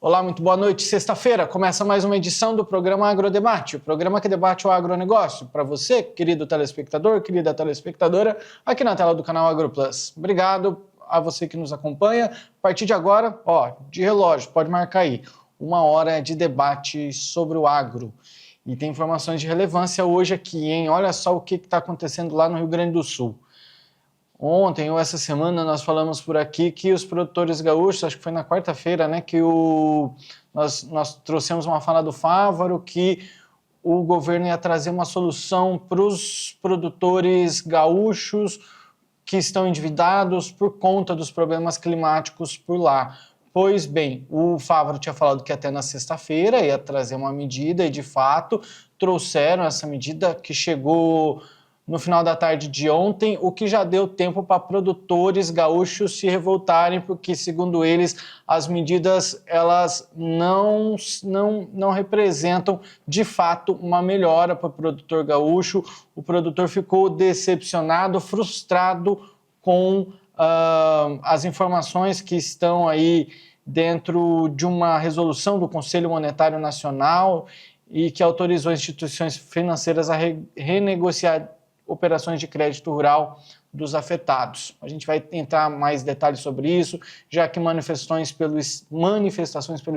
Olá, muito boa noite. Sexta-feira começa mais uma edição do programa Agrodebate, o programa que debate o agronegócio. Para você, querido telespectador, querida telespectadora, aqui na tela do canal AgroPlus. Obrigado a você que nos acompanha. A partir de agora, de relógio, pode marcar aí, 1 hora de debate sobre o agro. E tem informações de relevância hoje aqui, hein? Olha só o que está acontecendo lá no Rio Grande do Sul. Ontem ou essa semana nós falamos por aqui que os produtores gaúchos, acho que foi na quarta-feira, né, que nós trouxemos uma fala do Fávaro que o governo ia trazer uma solução para os produtores gaúchos que estão endividados por conta dos problemas climáticos por lá. Pois bem, o Fávaro tinha falado que até na sexta-feira ia trazer uma medida e, de fato, trouxeram essa medida que chegou no final da tarde de ontem, o que já deu tempo para produtores gaúchos se revoltarem, porque, segundo eles, as medidas elas não representam, de fato, uma melhora para o produtor gaúcho. O produtor ficou decepcionado, frustrado com as informações que estão aí dentro de uma resolução do Conselho Monetário Nacional e que autorizou instituições financeiras a renegociar operações de crédito rural dos afetados. A gente vai entrar mais detalhes sobre isso, já que manifestações pelo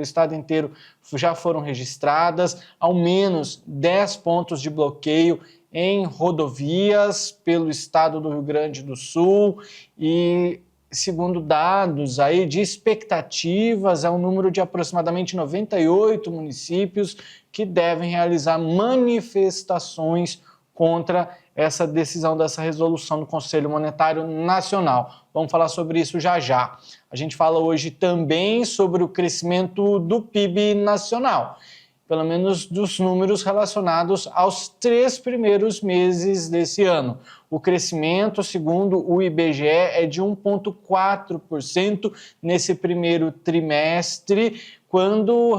estado inteiro já foram registradas, ao menos 10 pontos de bloqueio em rodovias pelo estado do Rio Grande do Sul e, segundo dados aí de expectativas, é um número de aproximadamente 98 municípios que devem realizar manifestações contra essa decisão dessa resolução do Conselho Monetário Nacional. Vamos falar sobre isso já já. A gente fala hoje também sobre o crescimento do PIB nacional, pelo menos dos números relacionados aos 3 primeiros meses desse ano. O crescimento, segundo o IBGE, é de 1,4% nesse primeiro trimestre, quando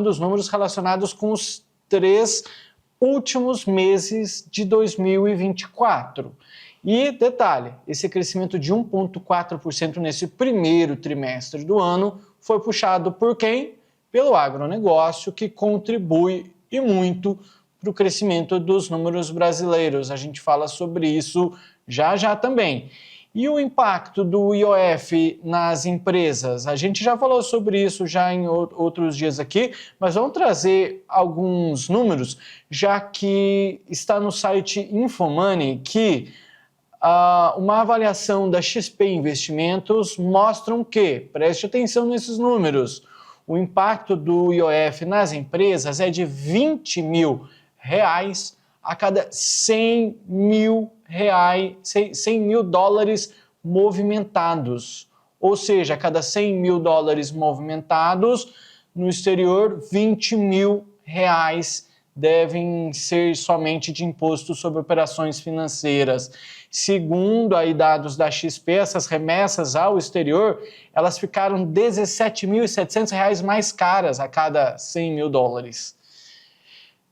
os números relacionados com os 3 últimos meses de 2024. E, detalhe, esse crescimento de 1,4% nesse primeiro trimestre do ano foi puxado por quem? Pelo agronegócio, que contribui e muito para o crescimento dos números brasileiros. A gente fala sobre isso já já também. E o impacto do IOF nas empresas? A gente já falou sobre isso já em outros dias aqui, mas vamos trazer alguns números, já que está no site Infomoney que uma avaliação da XP Investimentos mostra que, preste atenção nesses números, o impacto do IOF nas empresas é de R$20 mil a cada 100 mil dólares movimentados. Ou seja, a cada 100 mil dólares movimentados no exterior, R$20 mil devem ser somente de imposto sobre operações financeiras. Segundo aí dados da XP, essas remessas ao exterior, elas ficaram R$17.700 mais caras a cada 100 mil dólares.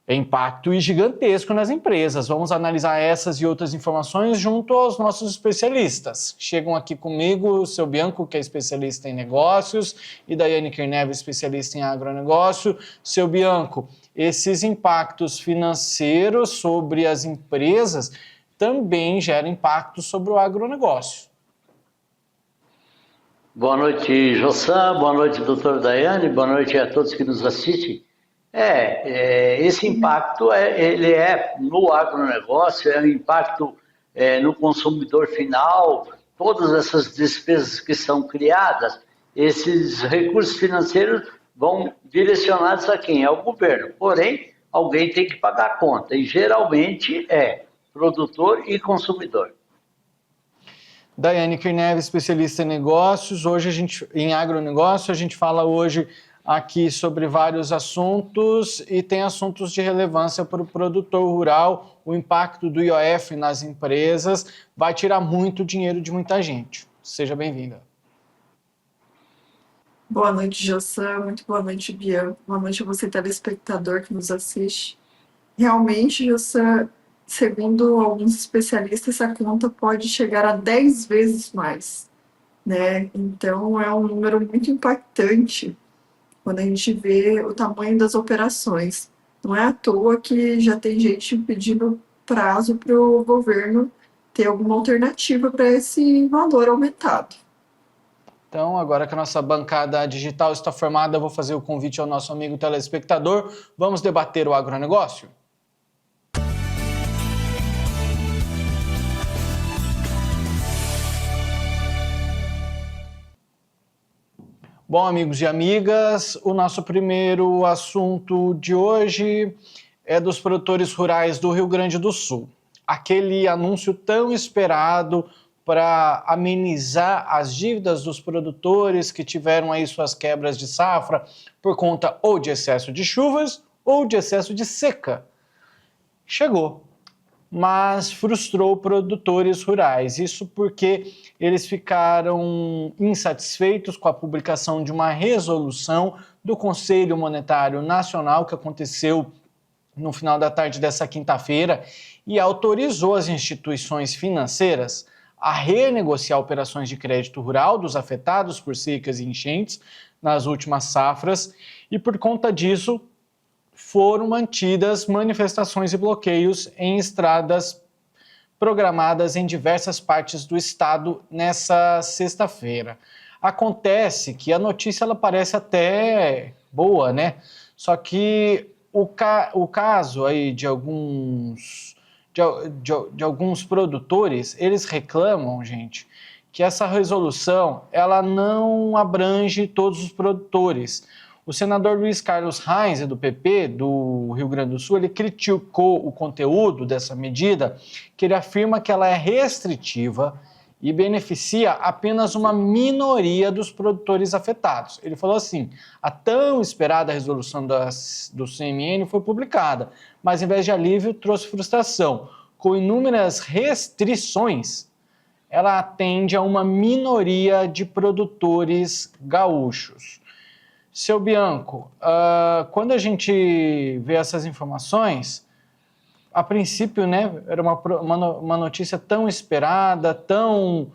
Impacto gigantesco nas empresas. Vamos analisar essas e outras informações junto aos nossos especialistas. Chegam aqui comigo o seu Bianco, que é especialista em negócios, e Daiane Kirnev, especialista em agronegócio. Seu Bianco, esses impactos financeiros sobre as empresas também geram impacto sobre o agronegócio. Boa noite, Jossá. Boa noite, doutor Daiane. Boa noite a todos que nos assistem. Esse impacto ele é no agronegócio, é um impacto no consumidor final, todas essas despesas que são criadas, esses recursos financeiros vão direcionados a quem? Ao governo. Porém, alguém tem que pagar a conta, e geralmente é produtor e consumidor. Daiane Kirnev, especialista em negócios. Em agronegócio, a gente fala hoje aqui sobre vários assuntos e tem assuntos de relevância para o produtor rural. O impacto do IOF nas empresas vai tirar muito dinheiro de muita gente. Seja bem-vinda. Boa noite, Jossá. Muito boa noite, Bianca. Boa noite a você, telespectador que nos assiste. Realmente, Jossá, segundo alguns especialistas, essa conta pode chegar a 10 vezes mais, né? Então, é um número muito impactante. quando a gente vê o tamanho das operações. Não é à toa que já tem gente pedindo prazo para o governo ter alguma alternativa para esse valor aumentado. Então, agora que a nossa bancada digital está formada, eu vou fazer o convite ao nosso amigo telespectador. Vamos debater o agronegócio? Bom, amigos e amigas, o nosso primeiro assunto de hoje é dos produtores rurais do Rio Grande do Sul. Aquele anúncio tão esperado para amenizar as dívidas dos produtores que tiveram aí suas quebras de safra por conta ou de excesso de chuvas ou de excesso de seca. Chegou, mas frustrou produtores rurais. Isso porque eles ficaram insatisfeitos com a publicação de uma resolução do Conselho Monetário Nacional que aconteceu no final da tarde dessa quinta-feira e autorizou as instituições financeiras a renegociar operações de crédito rural dos afetados por secas e enchentes nas últimas safras e por conta disso foram mantidas manifestações e bloqueios em estradas programadas em diversas partes do estado nessa sexta-feira. Acontece que a notícia ela parece até boa, né? Só que o caso aí de alguns produtores, eles reclamam, gente, que essa resolução ela não abrange todos os produtores. O senador Luiz Carlos Reis, do PP, do Rio Grande do Sul, ele criticou o conteúdo dessa medida, que ele afirma que ela é restritiva e beneficia apenas uma minoria dos produtores afetados. Ele falou assim, a tão esperada resolução do CMN foi publicada, mas em vez de alívio trouxe frustração. Com inúmeras restrições, ela atende a uma minoria de produtores gaúchos. Seu Bianco, quando a gente vê essas informações, a princípio, né, era uma notícia tão esperada, tão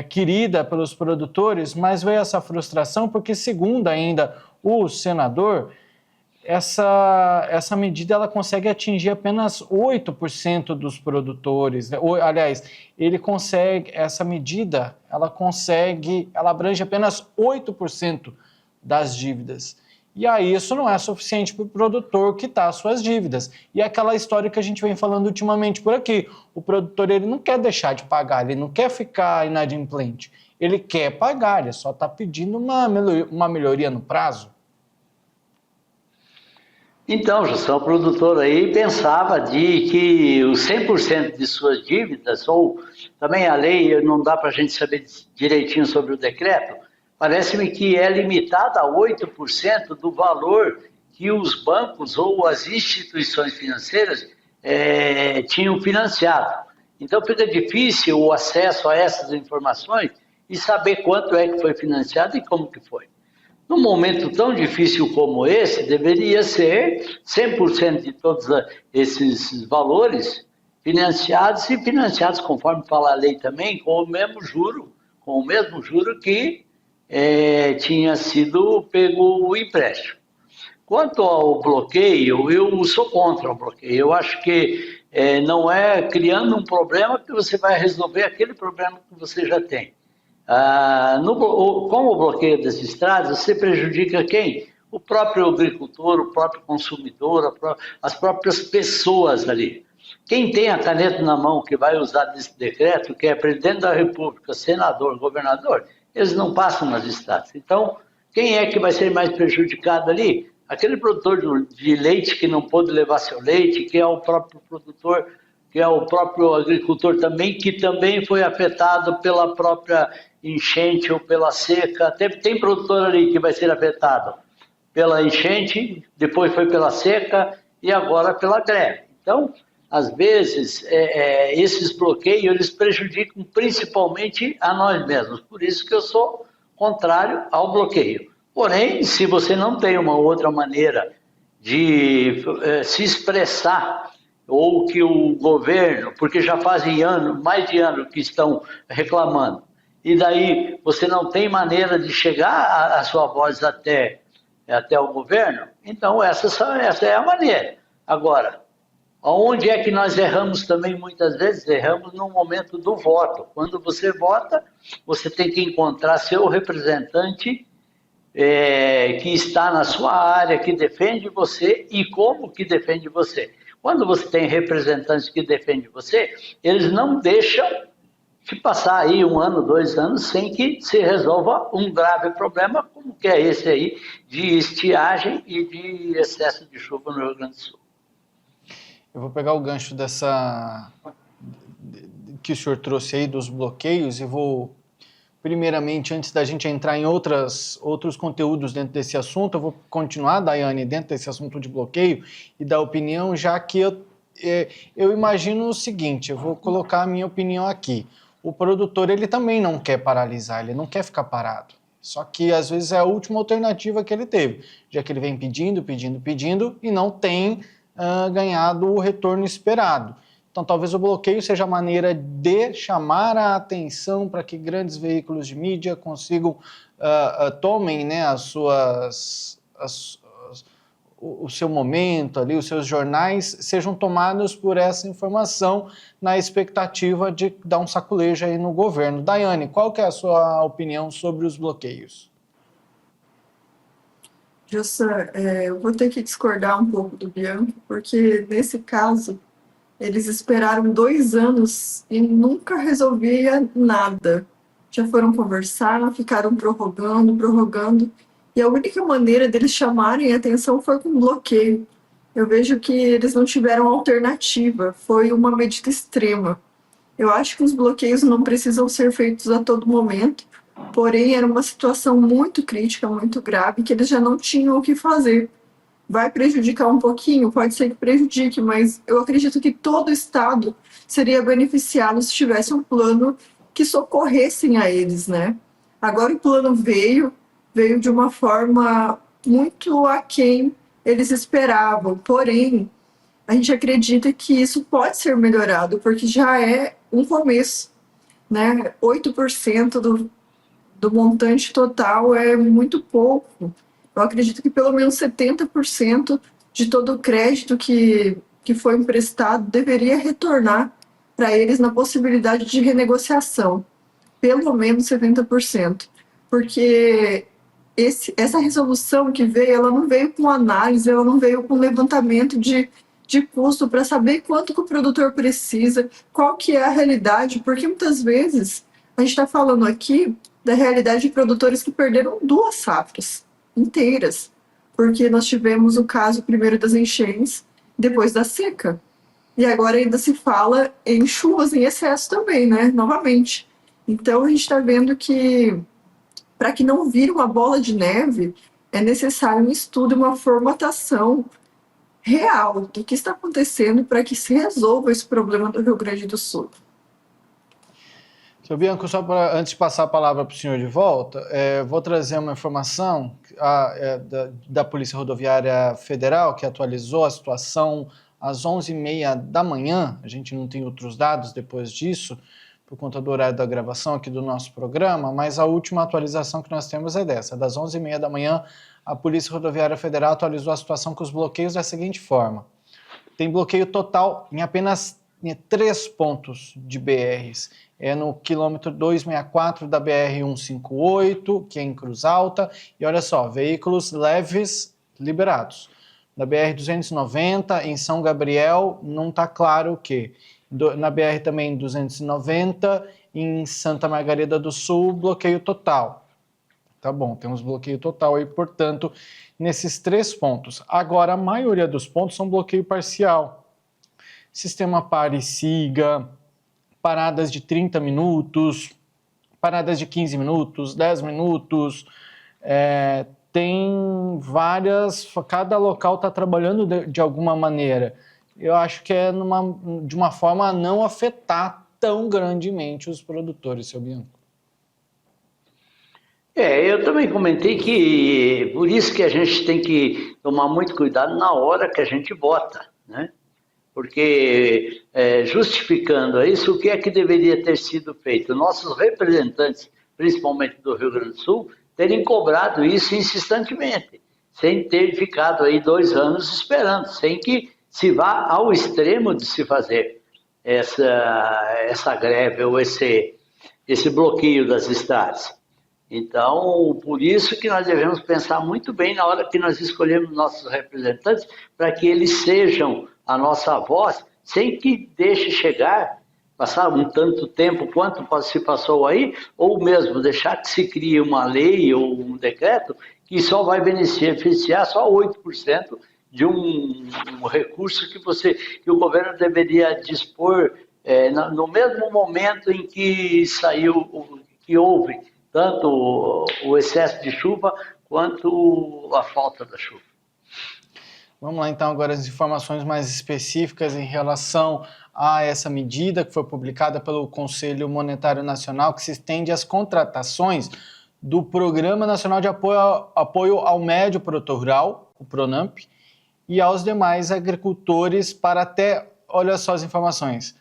querida pelos produtores, mas veio essa frustração porque, segundo ainda o senador, essa medida ela consegue atingir apenas 8% dos produtores. Aliás, essa medida ela abrange apenas 8% das dívidas. E aí isso não é suficiente para o produtor quitar suas dívidas. E é aquela história que a gente vem falando ultimamente por aqui. O produtor ele não quer deixar de pagar, ele não quer ficar inadimplente. Ele quer pagar, ele só está pedindo uma melhoria no prazo. Então, Jussão, o produtor aí pensava de que os 100% de suas dívidas, ou também a lei, não dá para a gente saber direitinho sobre o decreto, parece-me que é limitada a 8% do valor que os bancos ou as instituições financeiras tinham financiado. Então fica difícil o acesso a essas informações e saber quanto é que foi financiado e como que foi. Num momento tão difícil como esse, deveria ser 100% de todos esses valores financiados e financiados, conforme fala a lei também, com o mesmo juro que tinha sido pego o empréstimo. Quanto ao bloqueio, eu sou contra o bloqueio. Eu acho que não é criando um problema que você vai resolver aquele problema que você já tem. Com o bloqueio das estradas, você prejudica quem? O próprio agricultor, o próprio consumidor, as próprias pessoas ali. Quem tem a caneta na mão que vai usar desse decreto, que é presidente da República, senador, governador, eles não passam nas estradas. Então, quem é que vai ser mais prejudicado ali? Aquele produtor de leite que não pôde levar seu leite, que é o próprio produtor, que é o próprio agricultor também, que também foi afetado pela própria enchente ou pela seca. Tem produtor ali que vai ser afetado pela enchente, depois foi pela seca e agora pela greve. Então, às vezes, esses bloqueios eles prejudicam principalmente a nós mesmos. Por isso que eu sou contrário ao bloqueio. Porém, se você não tem uma outra maneira de se expressar, ou que o governo, porque já fazem mais de ano que estão reclamando, e daí você não tem maneira de chegar a sua voz até até o governo, então essa é a maneira. Agora, onde é que nós erramos também muitas vezes? Erramos no momento do voto. Quando você vota, você tem que encontrar seu representante que está na sua área, que defende você e como que defende você. Quando você tem representantes que defendem você, eles não deixam de passar aí 1 ano, 2 anos, sem que se resolva um grave problema, como que é esse aí, de estiagem e de excesso de chuva no Rio Grande do Sul. Eu vou pegar o gancho que o senhor trouxe aí dos bloqueios e vou, primeiramente, antes da gente entrar em outros conteúdos dentro desse assunto, eu vou continuar, Daiane, dentro desse assunto de bloqueio e dar opinião, já que eu imagino o seguinte, eu vou colocar a minha opinião aqui. O produtor, ele também não quer paralisar, ele não quer ficar parado. Só que, às vezes, é a última alternativa que ele teve, já que ele vem pedindo e não tem ganhado o retorno esperado. Então, talvez o bloqueio seja a maneira de chamar a atenção para que grandes veículos de mídia consigam, tomem, né, o seu momento ali, os seus jornais sejam tomados por essa informação na expectativa de dar um saculejo aí no governo. Daiane, qual que é a sua opinião sobre os bloqueios? Jussa, eu vou ter que discordar um pouco do Bianco, porque nesse caso eles esperaram 2 anos e nunca resolvia nada. Já foram conversar, ficaram prorrogando, e a única maneira deles chamarem a atenção foi com bloqueio. Eu vejo que eles não tiveram alternativa, foi uma medida extrema. Eu acho que os bloqueios não precisam ser feitos a todo momento, porém era uma situação muito crítica, muito grave, que eles já não tinham o que fazer. Vai prejudicar um pouquinho? Pode ser que prejudique, mas eu acredito que todo o Estado seria beneficiado se tivesse um plano que socorressem a eles, né? Agora o plano veio de uma forma muito aquém eles esperavam, porém, a gente acredita que isso pode ser melhorado, porque já é um começo, né? 8% do montante total é muito pouco. Eu acredito que pelo menos 70% de todo o crédito que foi emprestado deveria retornar para eles na possibilidade de renegociação. Pelo menos 70%. Porque essa resolução que veio, ela não veio com análise, ela não veio com levantamento de custo para saber quanto que o produtor precisa, qual que é a realidade, porque muitas vezes a gente está falando aqui da realidade de produtores que perderam 2 safras inteiras, porque nós tivemos o caso primeiro das enchentes, depois da seca, e agora ainda se fala em chuvas em excesso também, né, novamente. Então a gente está vendo que, para que não vire uma bola de neve, é necessário um estudo, uma formatação real do que está acontecendo para que se resolva esse problema do Rio Grande do Sul. Seu Bianco, só antes de passar a palavra para o senhor de volta, vou trazer uma informação da Polícia Rodoviária Federal, que atualizou a situação às 11h30 da manhã. A gente não tem outros dados depois disso, por conta do horário da gravação aqui do nosso programa, mas a última atualização que nós temos é dessa. Das 11h30 da manhã, a Polícia Rodoviária Federal atualizou a situação com os bloqueios da seguinte forma. Tem bloqueio total em apenas 3 pontos de BRs. É no quilômetro 264 da BR-158, que é em Cruz Alta, e olha só, veículos leves liberados. Na BR-290, em São Gabriel, não está claro o quê. Na BR também 290, em Santa Margarida do Sul, bloqueio total. Tá bom, temos bloqueio total aí, portanto, nesses 3 pontos. Agora, a maioria dos pontos são bloqueio parcial. Sistema pare e siga, paradas de 30 minutos, paradas de 15 minutos, 10 minutos, tem várias, cada local está trabalhando de alguma maneira. Eu acho que é de uma forma a não afetar tão grandemente os produtores, seu Bianco. Eu também comentei que por isso que a gente tem que tomar muito cuidado na hora que a gente vota, né? Porque, justificando isso, o que é que deveria ter sido feito? Nossos representantes, principalmente do Rio Grande do Sul, terem cobrado isso insistentemente. sem ter ficado aí 2 anos esperando, sem que se vá ao extremo de se fazer essa greve ou esse bloqueio das estradas. Então, por isso que nós devemos pensar muito bem na hora que nós escolhemos nossos representantes, para que eles sejam a nossa voz, sem que deixe chegar, passar um tanto tempo quanto se passou aí, ou mesmo deixar que se crie uma lei ou um decreto que só vai beneficiar só 8% de um recurso que o governo deveria dispor no mesmo momento em que que houve tanto o excesso de chuva quanto a falta da chuva. Vamos lá, então, agora as informações mais específicas em relação a essa medida que foi publicada pelo Conselho Monetário Nacional, que se estende às contratações do Programa Nacional de Apoio ao Médio Produtor Rural, o PRONAMP, e aos demais agricultores olha só as informações,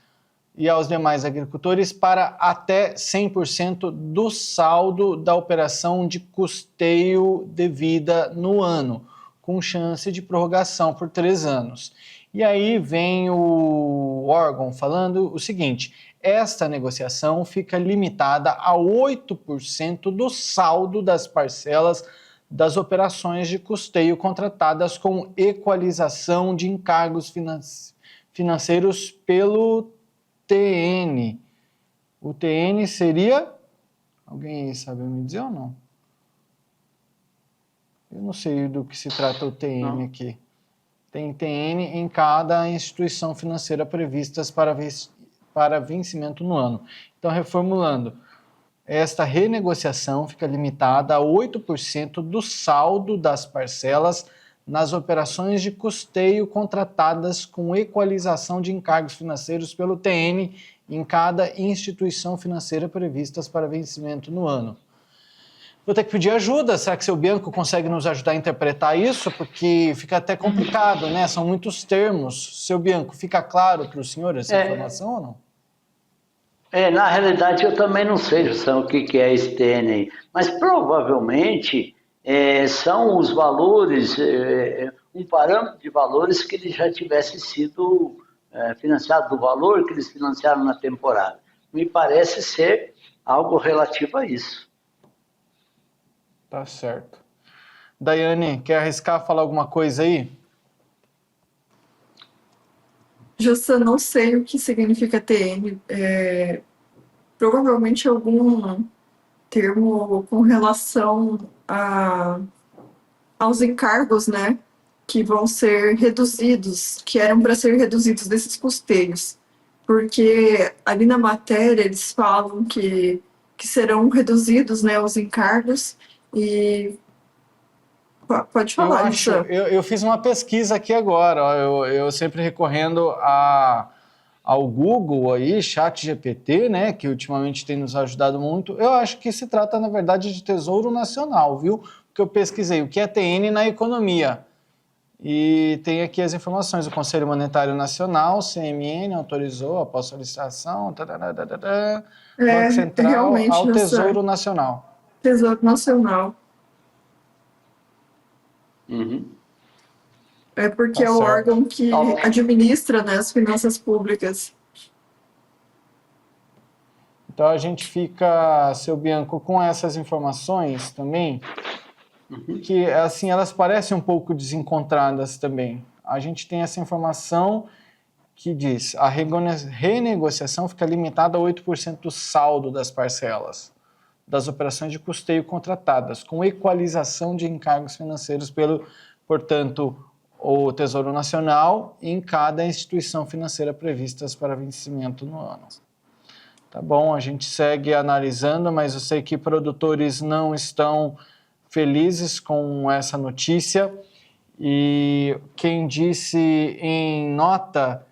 e aos demais agricultores para até 100% do saldo da operação de custeio devida no ano, com chance de prorrogação por 3 anos. E aí vem o órgão falando o seguinte: esta negociação fica limitada a 8% do saldo das parcelas das operações de custeio contratadas com equalização de encargos financeiros pelo TN. O TN seria... Alguém sabe me dizer ou não? Eu não sei do que se trata o TN aqui. Tem TN em cada instituição financeira previstas para vencimento no ano. Então, reformulando, esta renegociação fica limitada a 8% do saldo das parcelas nas operações de custeio contratadas com equalização de encargos financeiros pelo TN em cada instituição financeira previstas para vencimento no ano. Vou ter que pedir ajuda. Será que o seu Bianco consegue nos ajudar a interpretar isso? Porque fica até complicado, né? São muitos termos. Seu Bianco, fica claro para o senhor essa informação ou não? Na realidade, eu também não sei, Jussão, o que é esse TN aí. Mas provavelmente são os valores, um parâmetro de valores que ele já tivesse sido financiado, do valor que eles financiaram na temporada. Me parece ser algo relativo a isso. Tá certo. Daiane, quer arriscar falar alguma coisa aí? Jussa, não sei o que significa TN. Provavelmente algum termo com relação aos encargos, né? Que vão ser reduzidos, que eram para ser reduzidos desses custeios. Porque ali na matéria eles falam que serão reduzidos, né, os encargos. E pode falar, isso. Eu fiz uma pesquisa aqui agora, ó, eu sempre recorrendo ao Google aí, ChatGPT, né, que ultimamente tem nos ajudado muito. Eu acho que se trata, na verdade, de Tesouro Nacional, viu? Porque eu pesquisei o que é TN na economia. E tem aqui as informações. O Conselho Monetário Nacional, CMN, autorizou após solicitação, Banco Central ao Tesouro Nacional. Tesouro Nacional. Uhum. É porque é o órgão que administra, né, as finanças públicas. Então a gente fica, seu Bianco, com essas informações também, que assim elas parecem um pouco desencontradas também. A gente tem essa informação que diz: a renegociação fica limitada a 8% do saldo das parcelas das operações de custeio contratadas, com equalização de encargos financeiros pelo, portanto, o Tesouro Nacional em cada instituição financeira previstas para vencimento no ano. Tá bom, a gente segue analisando, mas eu sei que produtores não estão felizes com essa notícia, e quem disse em nota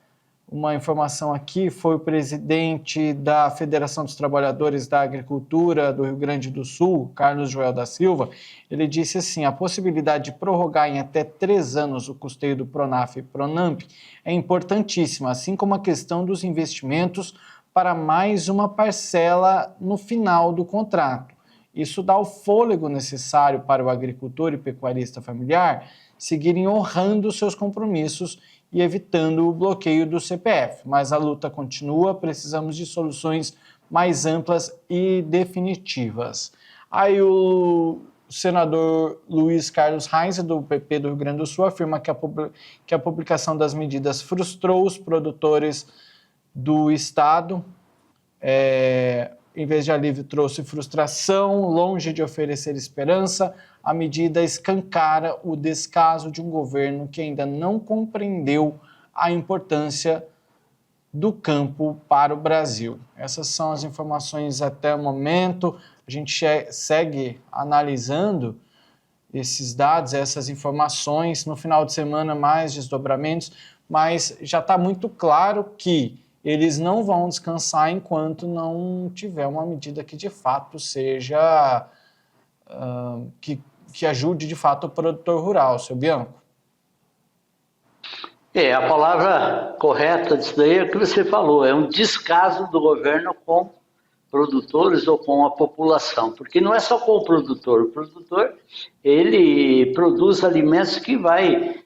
uma informação aqui foi o presidente da Federação dos Trabalhadores da Agricultura do Rio Grande do Sul, Carlos Joel da Silva. Ele disse assim: a possibilidade de prorrogar em até 3 anos o custeio do PRONAF e PRONAMP é importantíssima, assim como a questão dos investimentos para mais uma parcela no final do contrato. Isso dá o fôlego necessário para o agricultor e pecuarista familiar seguirem honrando seus compromissos e evitando o bloqueio do CPF. Mas a luta continua, precisamos de soluções mais amplas e definitivas. Aí o senador Luiz Carlos Reis, do PP do Rio Grande do Sul, afirma que a publicação das medidas frustrou os produtores do estado. Em vez de alívio, trouxe frustração. Longe de oferecer esperança, a medida escancara o descaso de um governo que ainda não compreendeu a importância do campo para o Brasil. Essas são as informações até o momento. A gente segue analisando esses dados, essas informações. No final de semana, mais desdobramentos, mas já está muito claro que eles não vão descansar enquanto não tiver uma medida que de fato seja, que ajude de fato o produtor rural, seu Bianco. A palavra correta disso daí é o que você falou, é um descaso do governo com produtores ou com a população, porque não é só com o produtor ele produz alimentos que vai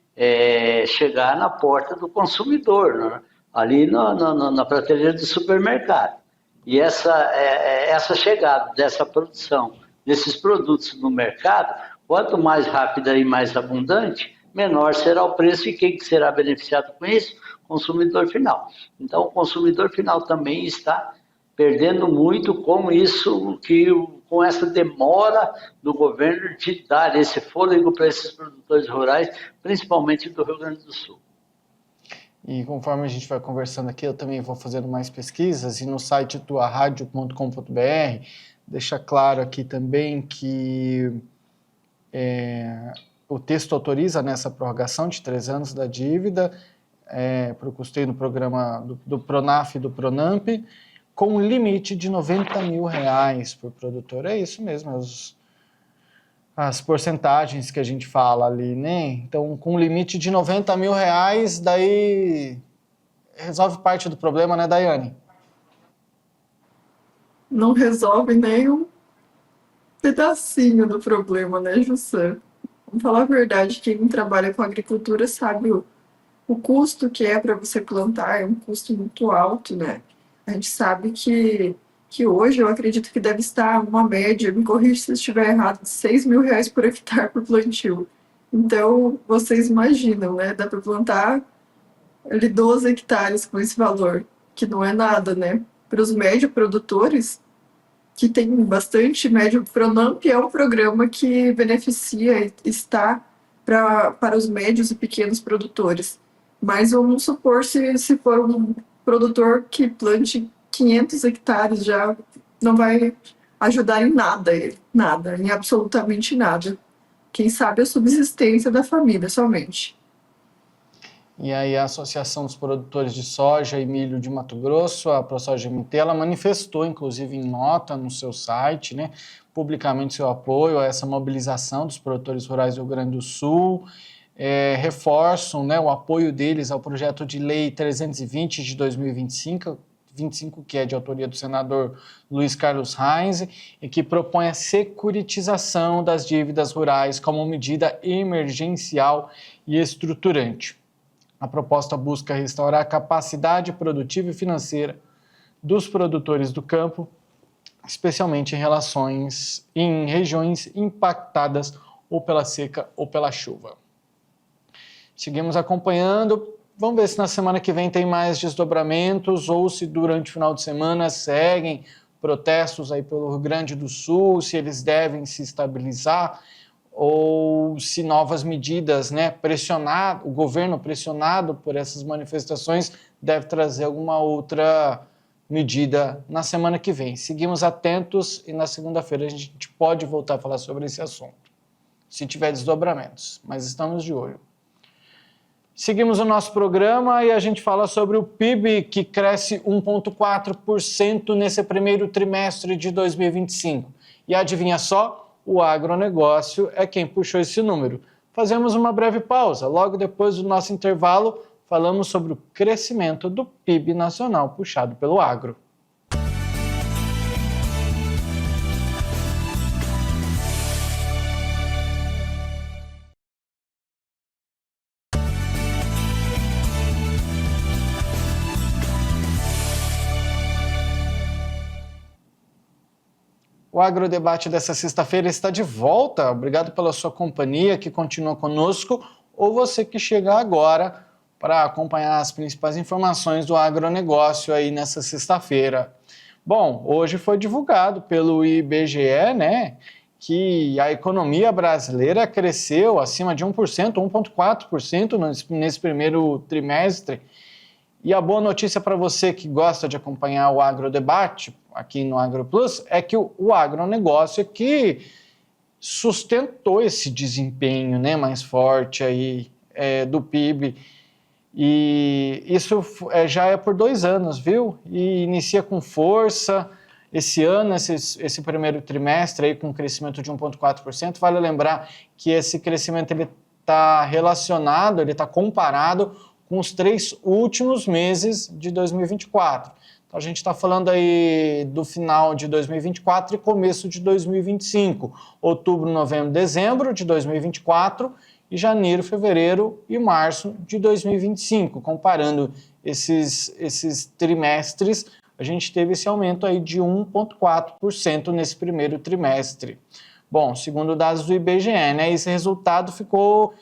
chegar na porta do consumidor, né? Ali na prateleira do supermercado. E essa chegada dessa produção, desses produtos no mercado, quanto mais rápida e mais abundante, menor será o preço e quem será beneficiado com isso? O consumidor final. Então, o consumidor final também está perdendo muito com isso, com essa demora do governo de dar esse fôlego para esses produtores rurais, principalmente do Rio Grande do Sul. E conforme a gente vai conversando aqui, eu também vou fazendo mais pesquisas, e no site tuaradio.com.br deixa claro aqui também que o texto autoriza nessa prorrogação de 3 anos da dívida para o custeio no programa do Pronaf e do Pronamp, com um limite de R$90 mil por produtor. É isso mesmo, as porcentagens que a gente fala ali, né? Então, com um limite de R$90 mil, daí resolve parte do problema, né, Daiane? Não resolve nem um pedacinho do problema, né, Jussan? Vamos falar a verdade, quem trabalha com agricultura sabe o custo que é para você plantar, é um custo muito alto, né? A gente sabe que hoje eu acredito que deve estar uma média, me corrija se eu estiver errado, de R$6 mil por hectare por plantio. Então, vocês imaginam, né? Dá para plantar ali 12 hectares com esse valor, que não é nada, né? Para os médio produtores, que tem bastante médio, Pronamp é um programa que beneficia e está para os médios e pequenos produtores. Mas vamos supor se for um produtor que plante 500 hectares, já não vai ajudar em nada, em absolutamente nada. Quem sabe a subsistência da família somente. E aí a Associação dos Produtores de Soja e Milho de Mato Grosso, a ProSoja-MT, ela manifestou, inclusive em nota no seu site, né, publicamente seu apoio a essa mobilização dos produtores rurais do Rio Grande do Sul, reforçam, né, o apoio deles ao projeto de lei 320 de 2025, que é de autoria do senador Luiz Carlos Reis, e que propõe a securitização das dívidas rurais como medida emergencial e estruturante. A proposta busca restaurar a capacidade produtiva e financeira dos produtores do campo, especialmente em regiões impactadas ou pela seca ou pela chuva. Seguimos acompanhando. Vamos ver se na semana que vem tem mais desdobramentos ou se durante o final de semana seguem protestos aí pelo Rio Grande do Sul, se eles devem se estabilizar ou se novas medidas, né, o governo pressionado por essas manifestações deve trazer alguma outra medida na semana que vem. Seguimos atentos e na segunda-feira a gente pode voltar a falar sobre esse assunto, se tiver desdobramentos, mas estamos de olho. Seguimos o nosso programa e a gente fala sobre o PIB, que cresce 1,4% nesse primeiro trimestre de 2025. E adivinha só? O agronegócio é quem puxou esse número. Fazemos uma breve pausa. Logo depois do nosso intervalo, falamos sobre o crescimento do PIB nacional puxado pelo agro. O Agrodebate dessa sexta-feira está de volta. Obrigado pela sua companhia que continua conosco, ou você que chega agora para acompanhar as principais informações do agronegócio aí nessa sexta-feira. Bom, hoje foi divulgado pelo IBGE, né, que a economia brasileira cresceu acima de 1%, 1,4% nesse primeiro trimestre. E a boa notícia para você que gosta de acompanhar o Agrodebate aqui no AgroPlus é que o agronegócio é que sustentou esse desempenho, né, mais forte aí, do PIB. E isso já é por 2 anos, viu? E inicia com força. Esse ano, esse primeiro trimestre aí com crescimento de 1,4%, vale lembrar que esse crescimento ele está relacionado, ele está comparado com os 3 últimos meses de 2024. Então a gente está falando aí do final de 2024 e começo de 2025, outubro, novembro, dezembro de 2024 e janeiro, fevereiro e março de 2025. Comparando esses trimestres, a gente teve esse aumento aí de 1,4% nesse primeiro trimestre. Bom, segundo dados do IBGE, né, esse resultado ficou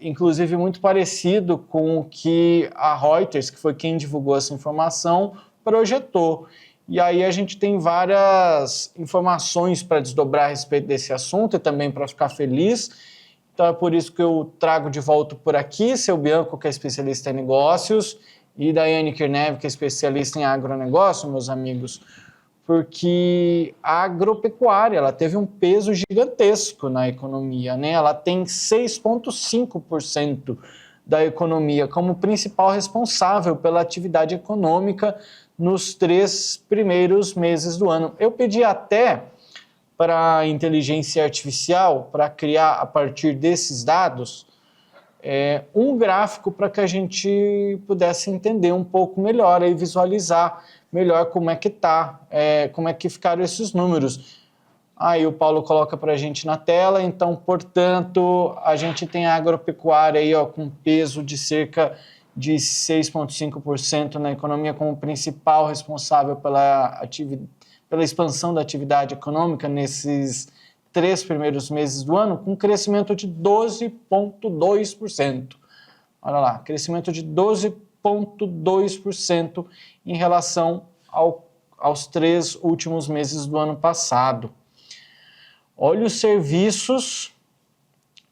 inclusive muito parecido com o que a Reuters, que foi quem divulgou essa informação, projetou. E aí a gente tem várias informações para desdobrar a respeito desse assunto e também para ficar feliz. Então é por isso que eu trago de volta por aqui seu Bianco, que é especialista em negócios, e Daiane Kirnev, que é especialista em agronegócio, meus amigos, porque a agropecuária ela teve um peso gigantesco na economia, né? Ela tem 6,5% da economia como principal responsável pela atividade econômica nos 3 primeiros meses do ano. Eu pedi até para a inteligência artificial, para criar a partir desses dados, um gráfico para que a gente pudesse entender um pouco melhor e visualizar melhor como é que como é que ficaram esses números. Aí o Paulo coloca para a gente na tela, então, portanto, a gente tem a agropecuária aí, ó, com peso de cerca de 6,5% na economia como principal responsável pela expansão da atividade econômica nesses 3 primeiros meses do ano, com crescimento de 12,2%. Olha lá, crescimento de 12,2% em relação aos 3 últimos meses do ano passado. Olha os serviços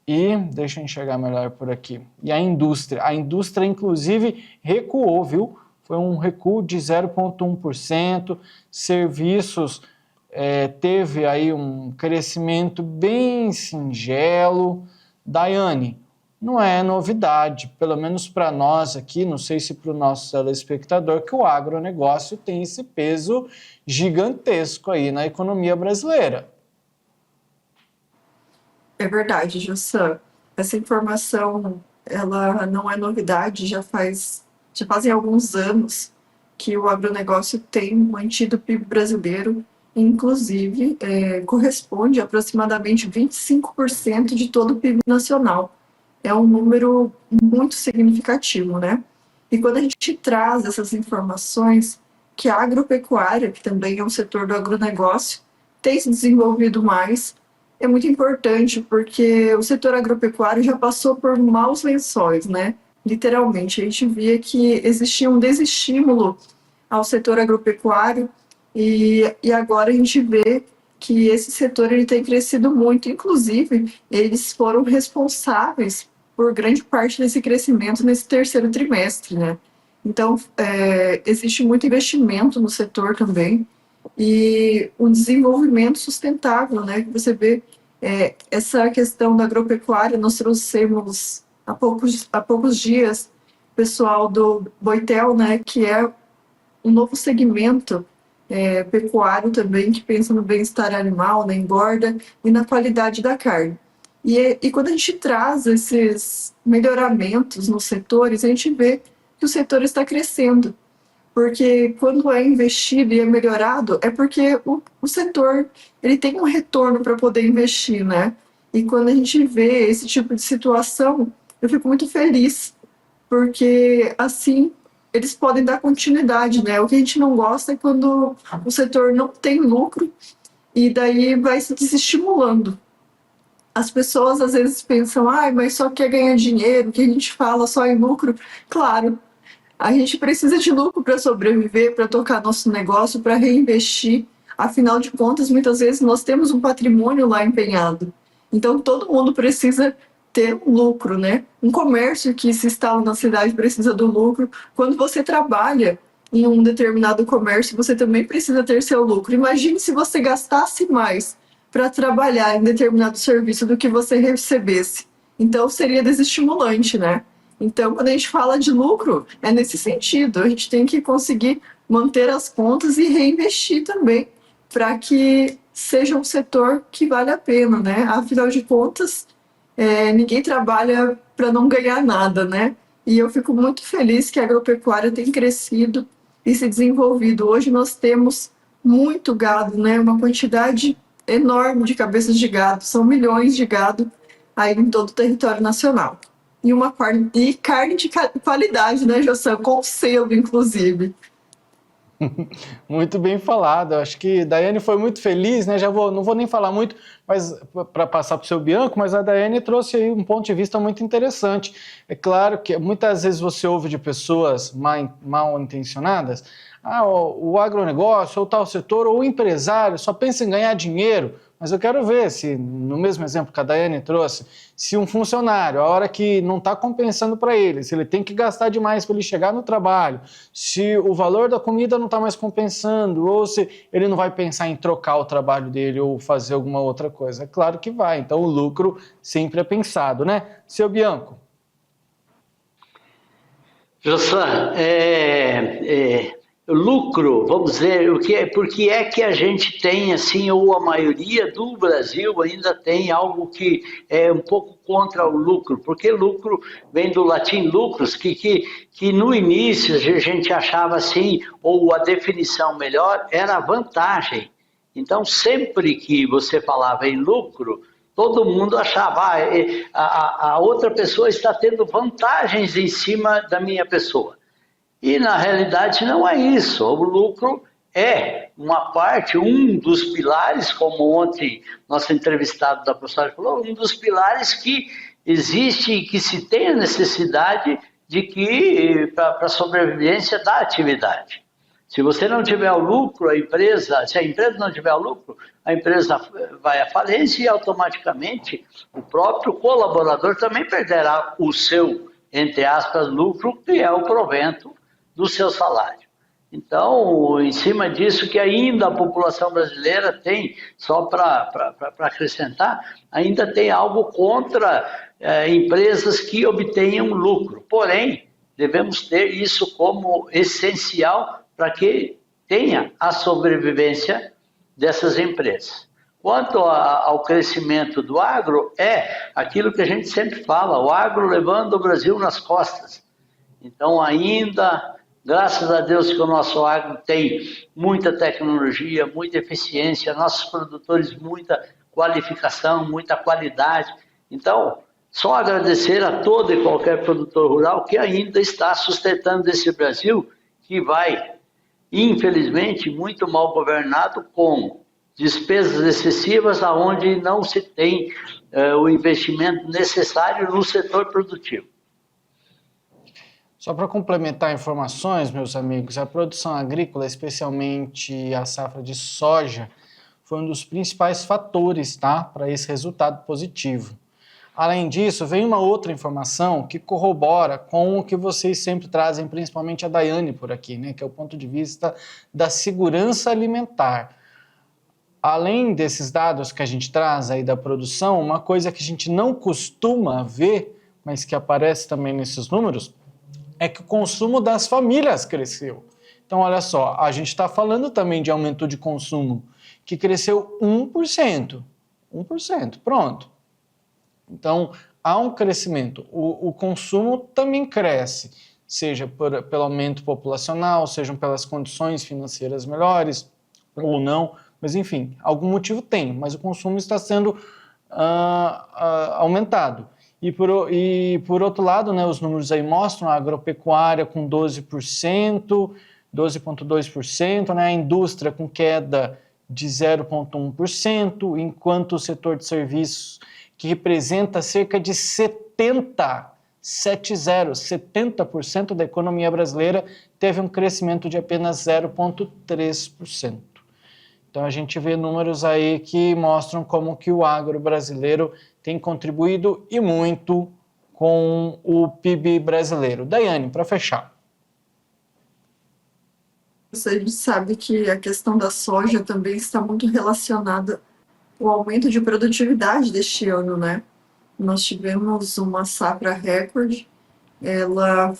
e, deixa eu enxergar melhor por aqui, e a indústria. A indústria, inclusive, recuou, viu? Foi um recuo de 0,1%. Serviços teve aí um crescimento bem singelo. Daiane, não é novidade, pelo menos para nós aqui, não sei se para o nosso telespectador, que o agronegócio tem esse peso gigantesco aí na economia brasileira. É verdade, Jussan. Essa informação, ela não é novidade, já fazem alguns anos que o agronegócio tem mantido o PIB brasileiro, inclusive corresponde a aproximadamente 25% de todo o PIB nacional. É um número muito significativo, né? E quando a gente traz essas informações, que a agropecuária, que também é um setor do agronegócio, tem se desenvolvido mais, é muito importante, porque o setor agropecuário já passou por maus lençóis, né? Literalmente, a gente via que existia um desestímulo ao setor agropecuário e agora a gente vê que esse setor ele tem crescido muito, inclusive eles foram responsáveis por grande parte desse crescimento nesse terceiro trimestre, né? Então, existe muito investimento no setor também e um desenvolvimento sustentável, né? Que você vê essa questão da agropecuária, nós trouxemos há poucos dias o pessoal do Boitel, né? Que é um novo segmento pecuário também, que pensa no bem-estar animal, na engorda e na qualidade da carne. E quando a gente traz esses melhoramentos nos setores, a gente vê que o setor está crescendo. Porque quando é investido e é melhorado, é porque o setor ele tem um retorno para poder investir, né? E quando a gente vê esse tipo de situação, eu fico muito feliz, porque assim eles podem dar continuidade, né? O que a gente não gosta é quando o setor não tem lucro e daí vai se desestimulando. As pessoas às vezes pensam, mas só quer ganhar dinheiro, que a gente fala só em lucro. Claro, a gente precisa de lucro para sobreviver, para tocar nosso negócio, para reinvestir. Afinal de contas, muitas vezes nós temos um patrimônio lá empenhado. Então, todo mundo precisa ter um lucro, né? Um comércio que se instala na cidade precisa do lucro. Quando você trabalha em um determinado comércio, você também precisa ter seu lucro. Imagine se você gastasse mais para trabalhar em determinado serviço do que você recebesse. Então, seria desestimulante, né? Então, quando a gente fala de lucro, é nesse sentido. A gente tem que conseguir manter as contas e reinvestir também, para que seja um setor que vale a pena, né? Afinal de contas, ninguém trabalha para não ganhar nada, né? E eu fico muito feliz que a agropecuária tem crescido e se desenvolvido. Hoje nós temos muito gado, né? Uma quantidade enorme de cabeças de gado, são milhões de gado aí em todo o território nacional. E uma carne de qualidade, né, Jossan? Com selo, inclusive. Muito bem falado. Acho que Daiane foi muito feliz, né? Não vou nem falar muito, mas para passar para o seu Bianco, mas a Daiane trouxe aí um ponto de vista muito interessante. É claro que muitas vezes você ouve de pessoas mal intencionadas, o agronegócio, ou tal setor, ou o empresário só pensa em ganhar dinheiro. Mas eu quero ver se, no mesmo exemplo que a Daiane trouxe, se um funcionário, a hora que não está compensando para ele, se ele tem que gastar demais para ele chegar no trabalho, se o valor da comida não está mais compensando, ou se ele não vai pensar em trocar o trabalho dele ou fazer alguma outra coisa. É claro que vai, então o lucro sempre é pensado, né? Seu Bianco. Jossan, lucro, vamos dizer, por que é que a gente tem, assim, ou a maioria do Brasil ainda tem algo que é um pouco contra o lucro? Porque lucro vem do latim lucros, que no início a gente achava assim, ou a definição melhor, era vantagem. Então, sempre que você falava em lucro, todo mundo achava, a outra pessoa está tendo vantagens em cima da minha pessoa. E, na realidade, não é isso. O lucro é uma parte, um dos pilares, como ontem nosso entrevistado da professora falou, um dos pilares que existe e que se tem a necessidade de que, para a sobrevivência da atividade. Se você não tiver o lucro, se a empresa não tiver o lucro, a empresa vai à falência e automaticamente o próprio colaborador também perderá o seu, entre aspas, lucro, que é o provento do seu salário. Então, em cima disso que ainda a população brasileira tem, só para acrescentar, ainda tem algo contra empresas que obtenham lucro. Porém, devemos ter isso como essencial para que tenha a sobrevivência dessas empresas. Quanto ao crescimento do agro, é aquilo que a gente sempre fala, o agro levando o Brasil nas costas. Então, ainda, graças a Deus que o nosso agro tem muita tecnologia, muita eficiência, nossos produtores muita qualificação, muita qualidade. Então, só agradecer a todo e qualquer produtor rural que ainda está sustentando esse Brasil, que vai, infelizmente, muito mal governado, com despesas excessivas, aonde não se tem o investimento necessário no setor produtivo. Só para complementar informações, meus amigos, a produção agrícola, especialmente a safra de soja, foi um dos principais fatores, tá, para esse resultado positivo. Além disso, vem uma outra informação que corrobora com o que vocês sempre trazem, principalmente a Daiane por aqui, né, que é o ponto de vista da segurança alimentar. Além desses dados que a gente traz aí da produção, uma coisa que a gente não costuma ver, mas que aparece também nesses números, é que o consumo das famílias cresceu. Então, olha só, a gente está falando também de aumento de consumo, que cresceu 1%. 1%, pronto. Então, há um crescimento. O consumo também cresce, seja pelo aumento populacional, sejam pelas condições financeiras melhores ou não, mas enfim, algum motivo tem, mas o consumo está sendo aumentado. E por outro lado, né, os números aí mostram a agropecuária com 12,2%, né, a indústria com queda de 0,1%, enquanto o setor de serviços, que representa cerca de 70% da economia brasileira, teve um crescimento de apenas 0,3%. Então a gente vê números aí que mostram como que o agro brasileiro tem contribuído e muito com o PIB brasileiro. Daiane, para fechar. A gente sabe que a questão da soja também está muito relacionada ao aumento de produtividade deste ano, né? Nós tivemos uma safra recorde, ela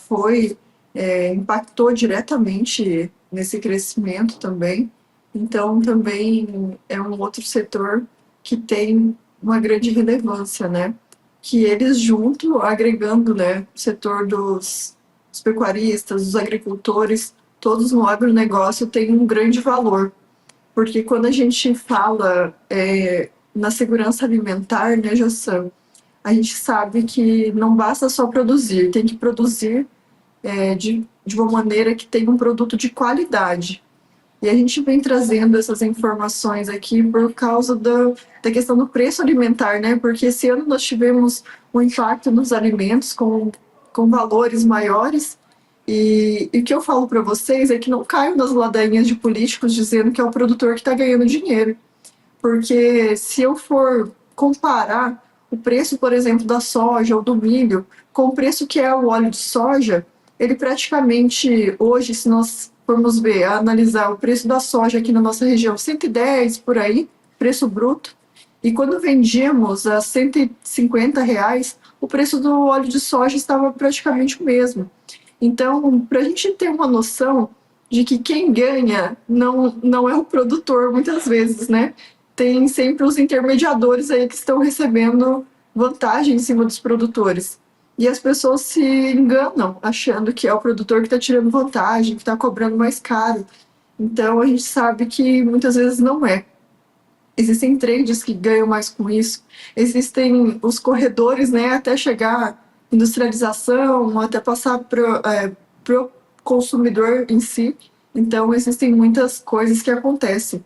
impactou diretamente nesse crescimento também. Então, também é um outro setor que tem uma grande relevância, né? Que eles junto, agregando, né, o setor dos pecuaristas, dos agricultores, todos no agronegócio têm um grande valor. Porque quando a gente fala na segurança alimentar, né, Jossan, a gente sabe que não basta só produzir, tem que produzir de uma maneira que tenha um produto de qualidade. E a gente vem trazendo essas informações aqui por causa da questão do preço alimentar, né? Porque esse ano nós tivemos um impacto nos alimentos com valores maiores. E o que eu falo para vocês é que não caiam nas ladainhas de políticos dizendo que é o produtor que está ganhando dinheiro. Porque se eu for comparar o preço, por exemplo, da soja ou do milho com o preço que é o óleo de soja, ele praticamente, hoje, se nós formos ver, analisar o preço da soja aqui na nossa região, 110 por aí, preço bruto, e quando vendíamos a R$150, o preço do óleo de soja estava praticamente o mesmo. Então, para a gente ter uma noção de que quem ganha não é o produtor, muitas vezes, né? Tem sempre os intermediadores aí que estão recebendo vantagem em cima dos produtores. E as pessoas se enganam, achando que é o produtor que está tirando vantagem, que está cobrando mais caro. Então, a gente sabe que muitas vezes não é. Existem traders que ganham mais com isso. Existem os corredores, né, até chegar à industrialização, até passar para o consumidor em si. Então, existem muitas coisas que acontecem.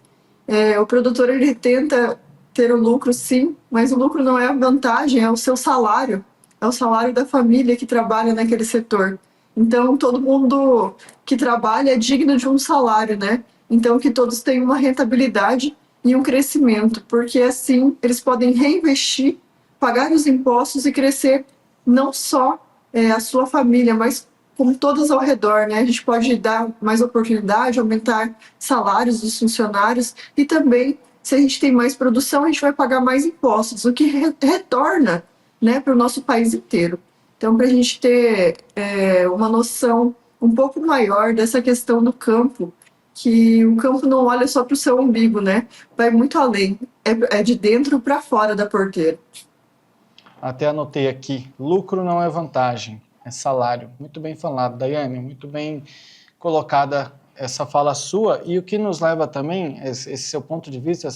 O produtor, ele tenta ter o lucro, sim, mas o lucro não é a vantagem, é o seu salário. É o salário da família que trabalha naquele setor. Então, todo mundo que trabalha é digno de um salário, né? Então, que todos tenham uma rentabilidade e um crescimento, porque assim eles podem reinvestir, pagar os impostos e crescer não só a sua família, mas como todas ao redor, né? A gente pode dar mais oportunidade, aumentar salários dos funcionários e também, se a gente tem mais produção, a gente vai pagar mais impostos, o que retorna, né, para o nosso país inteiro. Então, para a gente ter uma noção um pouco maior dessa questão do campo, que o campo não olha só para o seu umbigo, né? Vai muito além, é de dentro para fora da porteira. Até anotei aqui, lucro não é vantagem, é salário. Muito bem falado, Daiane, muito bem colocada essa fala sua, e o que nos leva também, esse seu ponto de vista,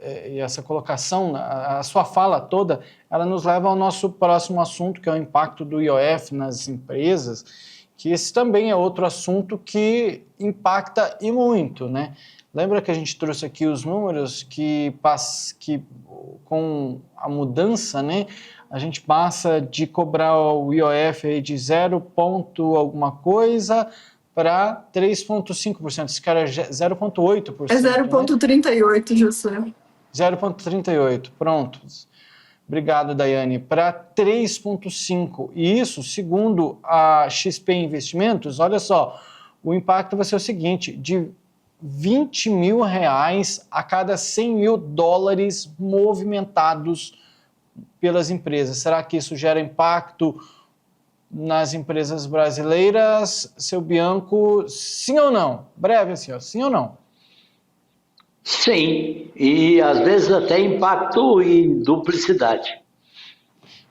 essa colocação, a sua fala toda, ela nos leva ao nosso próximo assunto, que é o impacto do IOF nas empresas, que esse também é outro assunto que impacta e muito, né? Lembra que a gente trouxe aqui os números que com a mudança, né, a gente passa de cobrar o IOF aí de 0 ponto alguma coisa para 3,5%. Esse cara é 0,8%. É 0,38%, né? José. 0,38%, pronto. Obrigado, Daiane. Para 3,5%. E isso, segundo a XP Investimentos, olha só, o impacto vai ser o seguinte, de R$20 mil a cada $100 mil movimentados pelas empresas. Será que isso gera impacto nas empresas brasileiras? Seu Bianco, sim ou não? Breve assim, ó, sim ou não? Sim, e às vezes até impacto em duplicidade.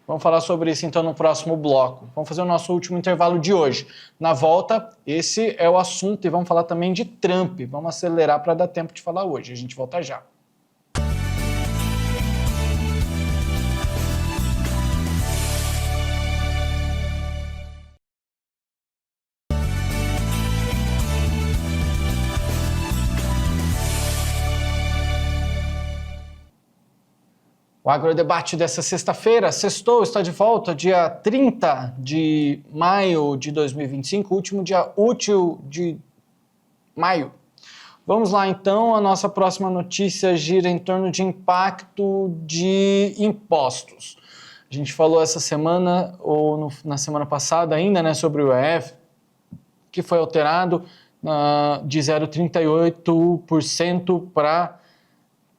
Vamos falar sobre isso então no próximo bloco. Vamos fazer o nosso último intervalo de hoje. Na volta, esse é o assunto e vamos falar também de Trump. Vamos acelerar para dar tempo de falar hoje. A gente volta já. O Agrodebate dessa sexta-feira, sextou, está de volta, dia 30 de maio de 2025, último dia útil de maio. Vamos lá, então, a nossa próxima notícia gira em torno de impacto de impostos. A gente falou essa semana, ou na semana passada ainda, né, sobre o IOF, que foi alterado de 0,38% para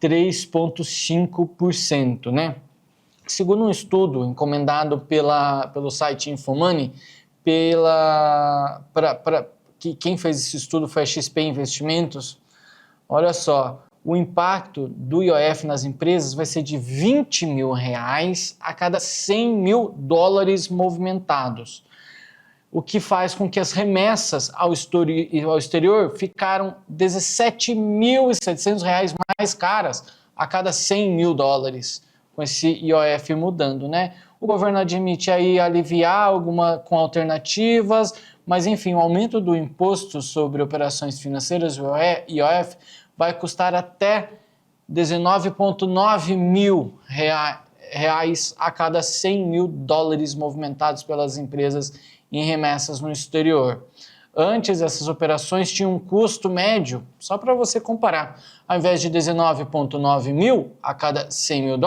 3,5%, né? Segundo um estudo encomendado pelo site Infomoney, quem fez esse estudo foi a XP Investimentos. Olha só, o impacto do IOF nas empresas vai ser de R$20 mil a cada $100 mil movimentados, o que faz com que as remessas ao exterior ficaram R$17.700 mais caras a cada $100 mil, com esse IOF mudando, né? O governo admite aí aliviar com alternativas, mas enfim, o aumento do imposto sobre operações financeiras, o IOF, vai custar até R$19,9 mil a cada $100 mil movimentados pelas empresas em remessas no exterior. Antes, essas operações tinham um custo médio, só para você comparar, ao invés de R$19,9 mil a cada $100 mil,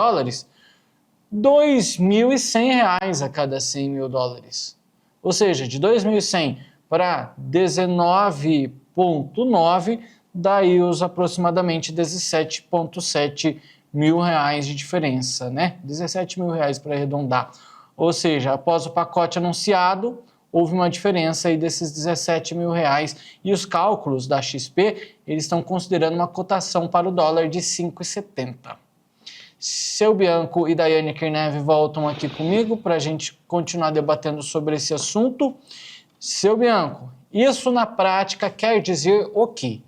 R$2.100 a cada $100 mil. Ou seja, de 2.100 para 19,9, daí os aproximadamente 17,7 mil reais de diferença, né? 17 mil reais para arredondar. Ou seja, após o pacote anunciado, houve uma diferença aí desses 17 mil reais. E os cálculos da XP, eles estão considerando uma cotação para o dólar de 5,70. Seu Bianco e Daiane Kirnev voltam aqui comigo para a gente continuar debatendo sobre esse assunto. Seu Bianco, isso na prática quer dizer o quê?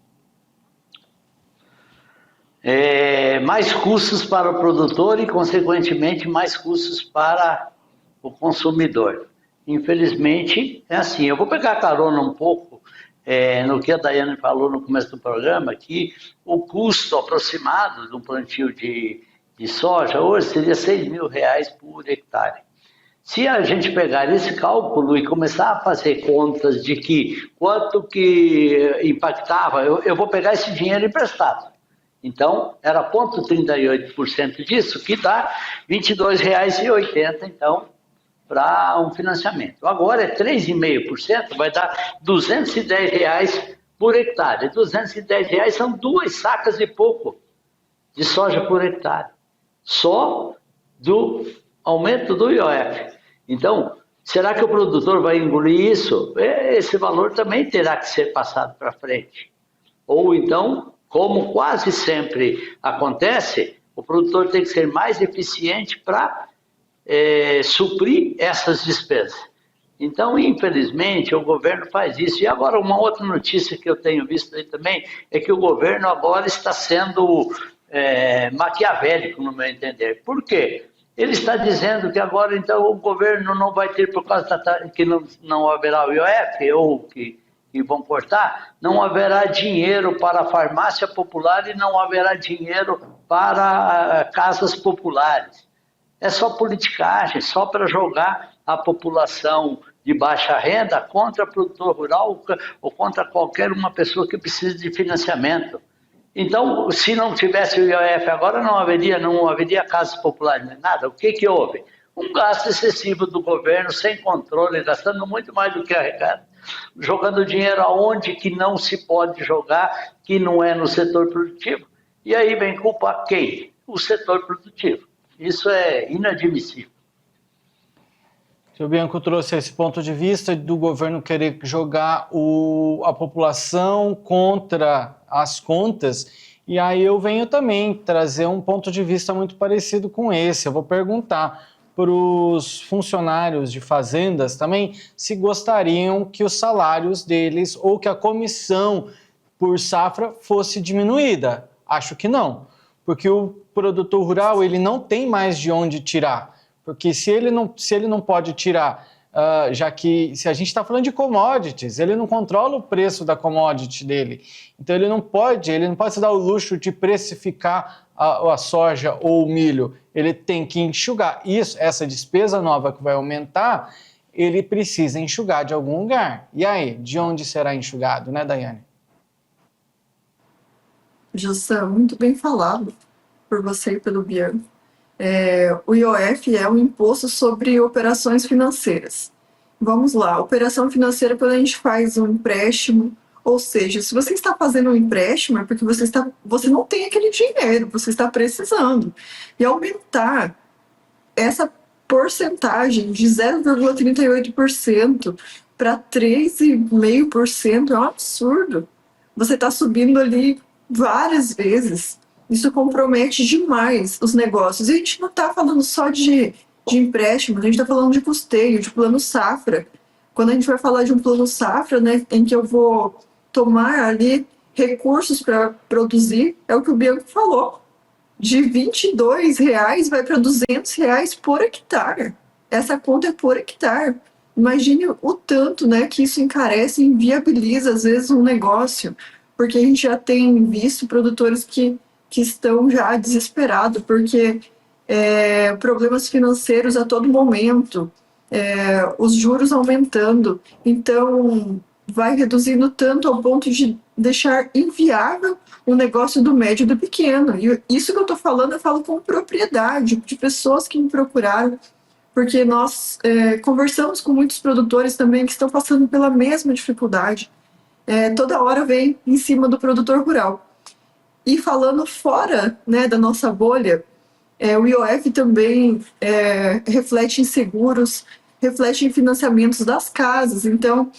Mais custos para o produtor e, consequentemente, mais custos para o consumidor. Infelizmente, é assim. Eu vou pegar carona um pouco no que a Daiane falou no começo do programa, que o custo aproximado de um plantio de soja hoje seria R$6 mil por hectare. Se a gente pegar esse cálculo e começar a fazer contas de quanto que impactava, eu vou pegar esse dinheiro emprestado. Então, era 0,38% disso, que dá R$ 22,80, então, para um financiamento. Agora é 3,5%, vai dar R$ 210 por hectare. R$ 210 são 2 sacas e pouco de soja por hectare, só do aumento do IOF. Então, será que o produtor vai engolir isso? Esse valor também terá que ser passado para frente. Ou então, como quase sempre acontece, o produtor tem que ser mais eficiente para suprir essas despesas. Então, infelizmente, o governo faz isso. E agora, uma outra notícia que eu tenho visto aí também é que o governo agora está sendo maquiavélico, no meu entender. Por quê? Ele está dizendo que agora, então, o governo não vai ter, por causa que não haverá o IOF, ou que vão cortar, não haverá dinheiro para a farmácia popular e não haverá dinheiro para casas populares. É só politicagem, só para jogar a população de baixa renda contra o produtor rural ou contra qualquer uma pessoa que precise de financiamento. Então, se não tivesse o IOF agora, não haveria casas populares, nem nada. O que houve? Um gasto excessivo do governo, sem controle, gastando muito mais do que arrecada, jogando dinheiro aonde que não se pode jogar, que não é no setor produtivo. E aí vem culpar quem? O setor produtivo. Isso é inadmissível. O Bianco trouxe esse ponto de vista do governo querer jogar a população contra as contas, e aí eu venho também trazer um ponto de vista muito parecido com esse. Eu vou perguntar para os funcionários de fazendas também se gostariam que os salários deles ou que a comissão por safra fosse diminuída. Acho que não, porque o produtor rural ele não tem mais de onde tirar. Porque se ele não pode tirar já que se a gente está falando de commodities, ele não controla o preço da commodity dele. Então ele não pode se dar o luxo de precificar a soja ou o milho. Ele tem que enxugar. Essa despesa nova que vai aumentar, ele precisa enxugar de algum lugar. E aí, de onde será enxugado, né, Daiane? Jussa, muito bem falado por você e pelo Bianco. O IOF é um imposto sobre operações financeiras. Vamos lá, operação financeira é quando a gente faz um empréstimo, ou seja, se você está fazendo um empréstimo é porque você não tem aquele dinheiro, você está precisando. E aumentar essa porcentagem de 0,38% para 3,5% é um absurdo. Você está subindo ali várias vezes. Isso compromete demais os negócios. E a gente não está falando só de empréstimo, a gente está falando de custeio, de plano safra. Quando a gente vai falar de um plano safra, né, em que eu vou tomar ali recursos para produzir, é o que o Bianco falou. De R$22 vai para R$200 por hectare. Essa conta é por hectare. Imagine o tanto, né, que isso encarece e inviabiliza, às vezes, um negócio. Porque a gente já tem visto produtores que estão já desesperados, porque problemas financeiros a todo momento, os juros aumentando. Então, vai reduzindo tanto ao ponto de deixar inviável o negócio do médio e do pequeno. E isso que eu estou falando, eu falo com propriedade, de pessoas que me procuraram, porque nós conversamos com muitos produtores também que estão passando pela mesma dificuldade. Toda hora vem em cima do produtor rural. E falando fora, né, da nossa bolha, o IOF também reflete em seguros, reflete em financiamentos das casas. Então,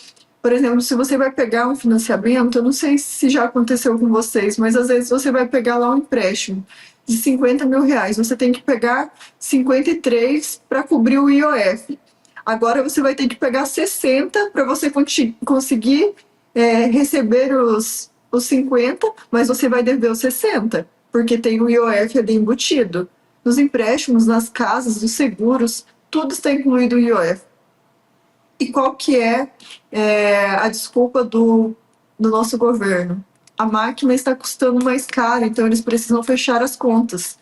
por exemplo, se você vai pegar um financiamento, eu não sei se já aconteceu com vocês, mas às vezes você vai pegar lá um empréstimo de R$50 mil, você tem que pegar 53 para cobrir o IOF. Agora você vai ter que pegar 60 para você conseguir receber os 50, mas você vai dever os 60, porque tem o IOF ali embutido. Nos empréstimos, nas casas, nos seguros, tudo está incluído o IOF. E qual que é a desculpa do nosso governo? A máquina está custando mais caro, então eles precisam fechar as contas.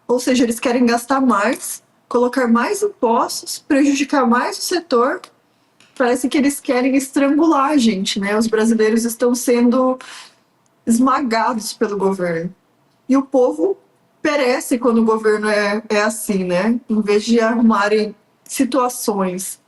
Ou seja, eles querem gastar mais, colocar mais impostos, prejudicar mais o setor. Parece que eles querem estrangular a gente, né? Os brasileiros estão sendo esmagados pelo governo. E o povo perece quando o governo é assim, né? Em vez de arrumarem situações,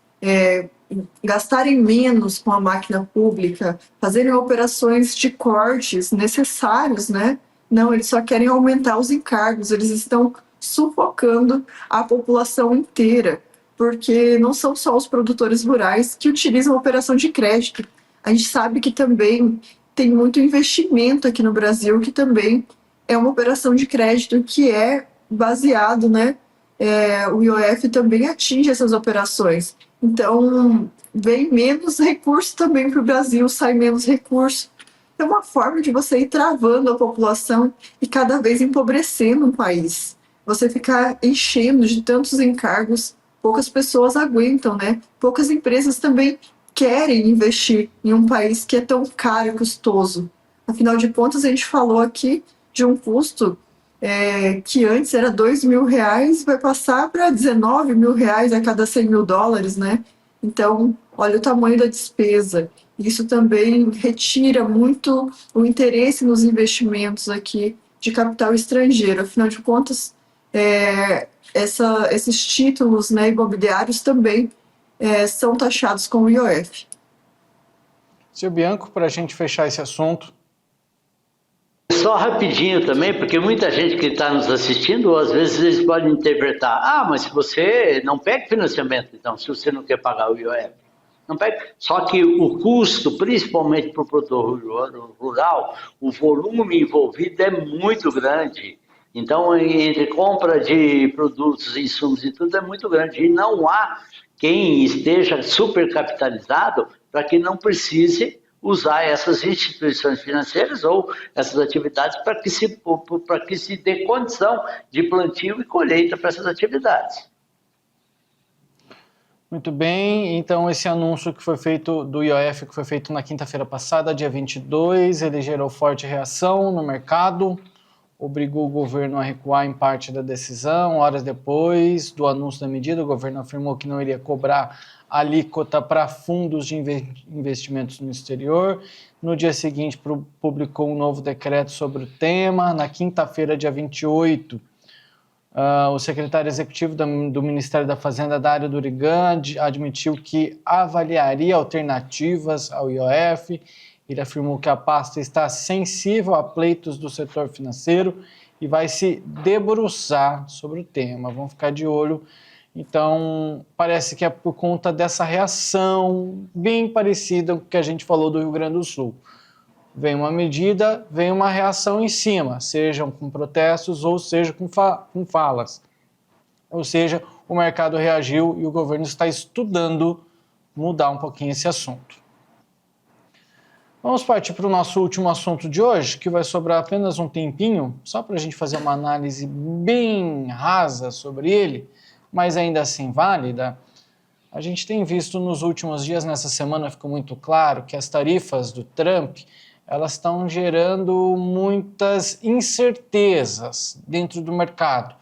gastarem menos com a máquina pública, fazerem operações de cortes necessários, né? Não, eles só querem aumentar os encargos, eles estão sufocando a população inteira, porque não são só os produtores rurais que utilizam a operação de crédito. A gente sabe que também tem muito investimento aqui no Brasil, que também é uma operação de crédito que é baseado, né? O IOF também atinge essas operações. Então, vem menos recurso também para o Brasil, sai menos recurso. É uma forma de você ir travando a população e cada vez empobrecendo o país. Você ficar enchendo de tantos encargos, poucas pessoas aguentam, né? Poucas empresas também querem investir em um país que é tão caro e custoso. Afinal de contas, a gente falou aqui de um custo que antes era R$2 mil, vai passar para R$19 mil a cada $100 mil, né? Então, olha o tamanho da despesa. Isso também retira muito o interesse nos investimentos aqui de capital estrangeiro. Afinal de contas, esses títulos, né, imobiliários também são taxados com o IOF. Seu Bianco, para a gente fechar esse assunto. Só rapidinho também, porque muita gente que está nos assistindo, às vezes eles podem interpretar, mas se você não pega financiamento, então, se você não quer pagar o IOF, não pega. Só que o custo, principalmente para o produtor rural, o volume envolvido é muito grande. Então, entre compra de produtos, insumos e tudo é muito grande. E não há quem esteja supercapitalizado para que não precise usar essas instituições financeiras ou essas atividades para que se dê condição de plantio e colheita para essas atividades. Muito bem, então esse anúncio que foi feito do IOF, que foi feito na quinta-feira passada, dia 22, ele gerou forte reação no mercado, obrigou o governo a recuar em parte da decisão. Horas depois do anúncio da medida, o governo afirmou que não iria cobrar alíquota para fundos de investimentos no exterior. No dia seguinte, publicou um novo decreto sobre o tema. Na quinta-feira, dia 28, o secretário executivo do Ministério da Fazenda, Dário Durigan, admitiu que avaliaria alternativas ao IOF. Ele afirmou que a pasta está sensível a pleitos do setor financeiro e vai se debruçar sobre o tema. Vamos ficar de olho. Então, parece que é por conta dessa reação bem parecida com o que a gente falou do Rio Grande do Sul. Vem uma medida, vem uma reação em cima, sejam com protestos ou seja com falas. Ou seja, o mercado reagiu e o governo está estudando mudar um pouquinho esse assunto. Vamos partir para o nosso último assunto de hoje, que vai sobrar apenas um tempinho, só para a gente fazer uma análise bem rasa sobre ele, mas ainda assim válida. A gente tem visto nos últimos dias, nessa semana ficou muito claro que as tarifas do Trump, elas estão gerando muitas incertezas dentro do mercado.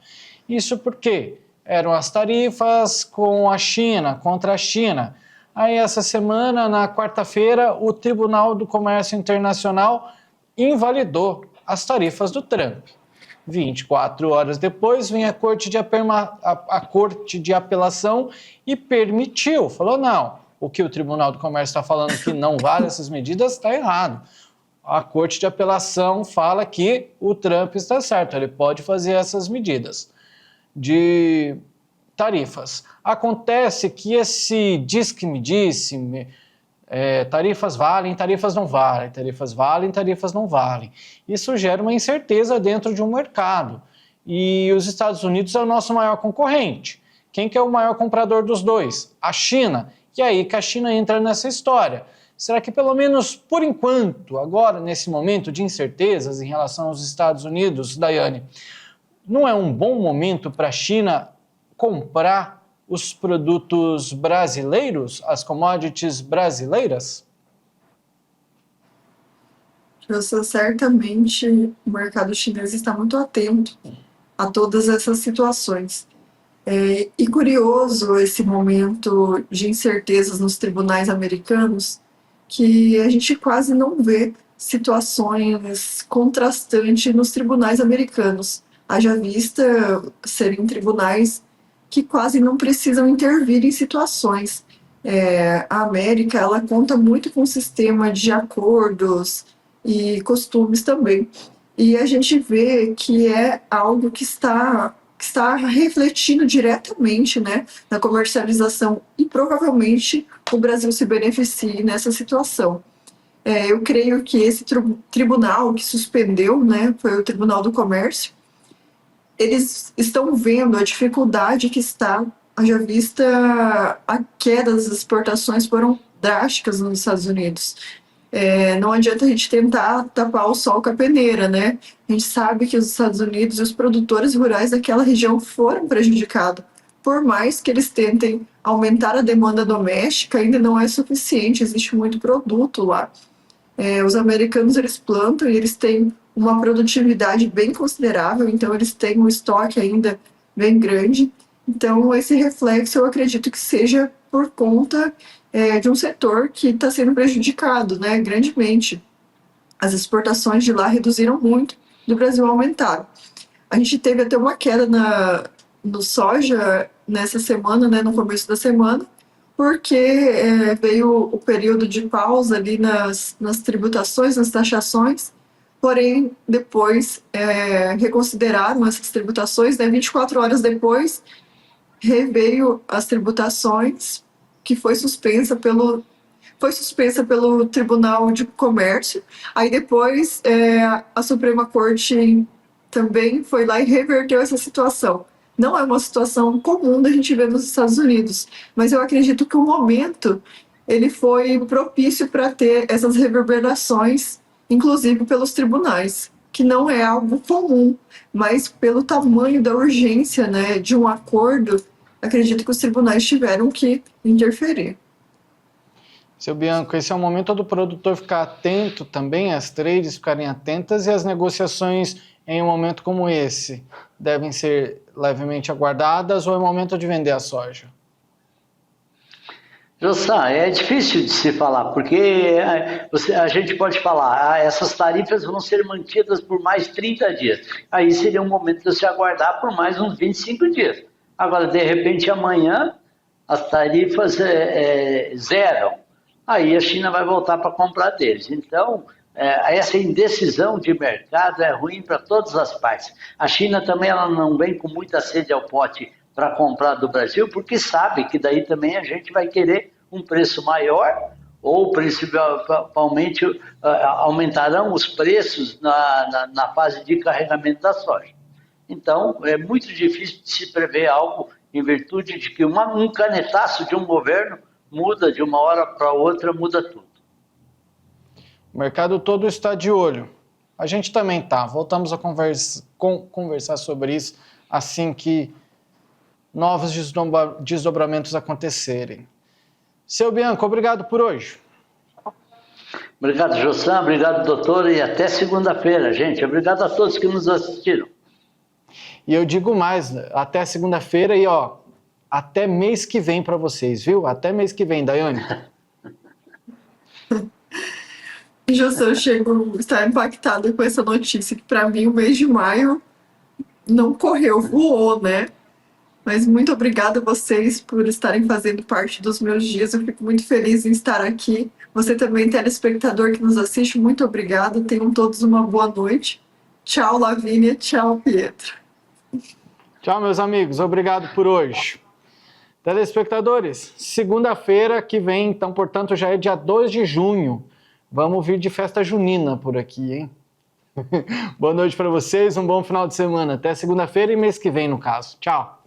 Isso porque eram as tarifas com a China, contra a China. Aí essa semana, na quarta-feira, o Tribunal do Comércio Internacional invalidou as tarifas do Trump. 24 horas depois, vem a Corte de Apelação e permitiu, falou não, o que o Tribunal do Comércio está falando que não vale essas medidas está errado. A Corte de Apelação fala que o Trump está certo, ele pode fazer essas medidas de tarifas. Acontece que esse diz que me disse, tarifas valem, tarifas não valem, tarifas valem, tarifas não valem. Isso gera uma incerteza dentro de um mercado. E os Estados Unidos é o nosso maior concorrente. Quem que é o maior comprador dos dois? A China. E aí que a China entra nessa história. Será que pelo menos por enquanto, agora nesse momento de incertezas em relação aos Estados Unidos, Daiane, não é um bom momento para a China comprar os produtos brasileiros, as commodities brasileiras? Certamente o mercado chinês está muito atento a todas essas situações. E curioso esse momento de incertezas nos tribunais americanos, que a gente quase não vê situações contrastantes nos tribunais americanos. Haja vista serem tribunais que quase não precisam intervir em situações. A América, ela conta muito com um sistema de acordos e costumes também. E a gente vê que é algo que está refletindo diretamente, né, na comercialização e provavelmente o Brasil se beneficie nessa situação. Eu creio que esse tribunal que suspendeu, né, foi o Tribunal do Comércio, eles estão vendo a dificuldade que está, haja vista a queda das exportações foram drásticas nos Estados Unidos. Não adianta a gente tentar tapar o sol com a peneira, né? A gente sabe que os Estados Unidos e os produtores rurais daquela região foram prejudicados. Por mais que eles tentem aumentar a demanda doméstica, ainda não é suficiente, existe muito produto lá. Os americanos, eles plantam e eles têm uma produtividade bem considerável, então eles têm um estoque ainda bem grande. Então, esse reflexo eu acredito que seja por conta de um setor que está sendo prejudicado, né, grandemente. As exportações de lá reduziram muito, do Brasil aumentaram. A gente teve até uma queda no soja nessa semana, né, no começo da semana, porque veio o período de pausa ali nas tributações, nas taxações, porém, depois reconsideraram essas tributações, né, 24 horas depois, reveio as tributações, que foi suspensa pelo Tribunal de Comércio. Aí depois a Suprema Corte também foi lá e reverteu essa situação. Não é uma situação comum da gente ver nos Estados Unidos, mas eu acredito que o momento ele foi propício para ter essas reverberações, inclusive pelos tribunais, que não é algo comum, mas pelo tamanho da urgência, né, de um acordo acredito que os tribunais tiveram que interferir. Seu Bianco, esse é o momento do produtor ficar atento também, as trades ficarem atentas e as negociações em um momento como esse devem ser levemente aguardadas ou é momento de vender a soja? Jossá, é difícil de se falar, porque a gente pode falar, essas tarifas vão ser mantidas por mais 30 dias. Aí seria um momento de se aguardar por mais uns 25 dias. Agora, de repente, amanhã, as tarifas zeram. Aí a China vai voltar para comprar deles. Então, essa indecisão de mercado é ruim para todas as partes. A China também ela não vem com muita sede ao pote para comprar do Brasil, porque sabe que daí também a gente vai querer um preço maior, ou principalmente aumentarão os preços na fase de carregamento da soja. Então, é muito difícil de se prever algo em virtude de que um canetaço de um governo muda de uma hora para outra, muda tudo. O mercado todo está de olho. A gente também está. Voltamos a conversar sobre isso assim que novos desdobramentos acontecerem. Seu Bianco, obrigado por hoje. Obrigado, Jossam. Obrigado, doutor. E até segunda-feira, gente. Obrigado a todos que nos assistiram. E eu digo mais, até segunda-feira e até mês que vem para vocês, viu? Até mês que vem, Daiane. Eu chego a estar impactada com essa notícia, que para mim o mês de maio não correu, voou, né? Mas muito obrigada a vocês por estarem fazendo parte dos meus dias. Eu fico muito feliz em estar aqui. Você também, telespectador que nos assiste, muito obrigada. Tenham todos uma boa noite. Tchau, Lavínia. Tchau, Pietro. Tchau, meus amigos. Obrigado por hoje. Telespectadores, segunda-feira que vem, então, portanto, já é dia 2 de junho. Vamos vir de festa junina por aqui, hein? Boa noite para vocês, um bom final de semana. Até segunda-feira e mês que vem, no caso. Tchau.